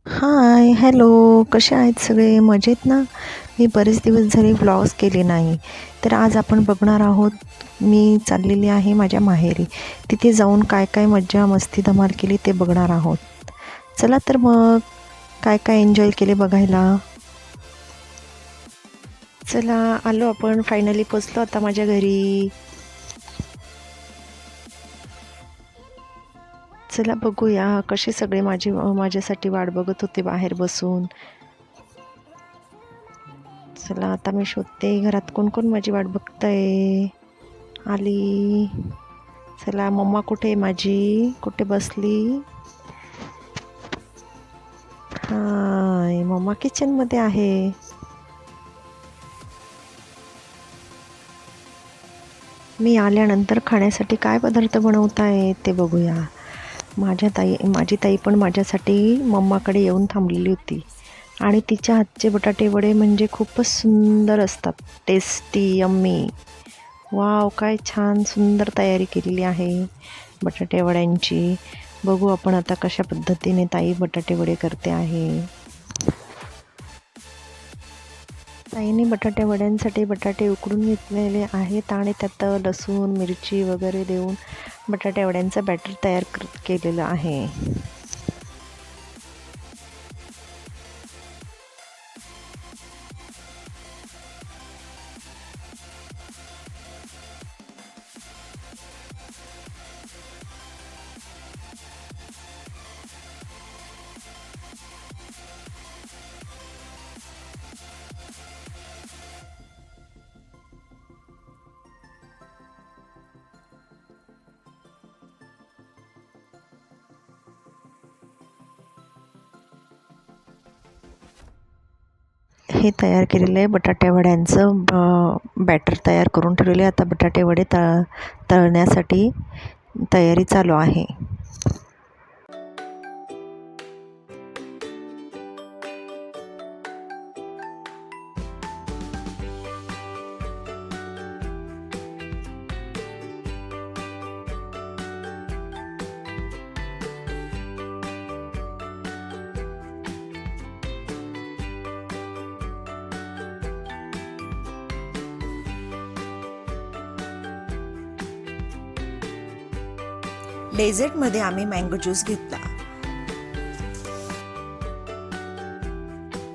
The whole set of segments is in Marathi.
हाय, हॅलो. कसे आहेत सगळे? मजेत ना? मी बरेच दिवस झाले व्लॉग्स केले नाही. तर आज आपण बघणार आहोत, मी चाललेली आहे माझ्या माहेरी. तिथे जाऊन काय काय मज्जा मस्ती धमाल केली ते बघणार आहोत. चला तर मग काय काय एन्जॉय केले बघायला. चला, आलो आपण, फायनली पोचलो आता माझ्या घरी. चला बघूया कसे सगळे माझ्यासाठी वाट बघत होते बाहेर बसून. चला आता मी शोधते घरात कोण कोण माझी वाट बघतंय. आली. चला, मम्मा कुठे आहे माझी? कुठे बसली? हाय, मम्मा किचनमध्ये आहे. मी आल्यानंतर खाण्यासाठी काय पदार्थ बनवताय ते बघूया. माझी ताई पण माझ्यासाठी मम्माकडे येऊन थांबलेली होती आणि तिच्या हातचे बटाटे वडे म्हणजे खूपच सुंदर असतात. Tasty, yummy. वाव, काय छान सुंदर तयारी केलेली आहे बटाटे वड्यांची. बघू आपण आता कशा पद्धतीने ताई बटाटे वडे करते आहे. ताईने बटाटे वड्यांसाठी बटाटे उकडून घेतलेले आहेत आणि त्यात लसूण मिरची वगैरे देऊन बटाटे वड्यांचं बॅटर तयार केलेलं आहे. हे तयार केलेलं आहे बटाटे वड्यांचं बॅटर तयार करून ठेवलेले. आता बटाटे वडे तळण्यासाठी तयारी चालू आहे. डेझर्टमध्ये आम्ही मँगो ज्यूस घेतला.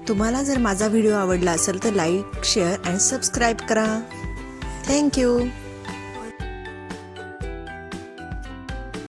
तुम्हाला जर माझा व्हिडिओ आवडला असेल तर लाईक, शेअर आणि सबस्क्राईब करा. थँक्यू.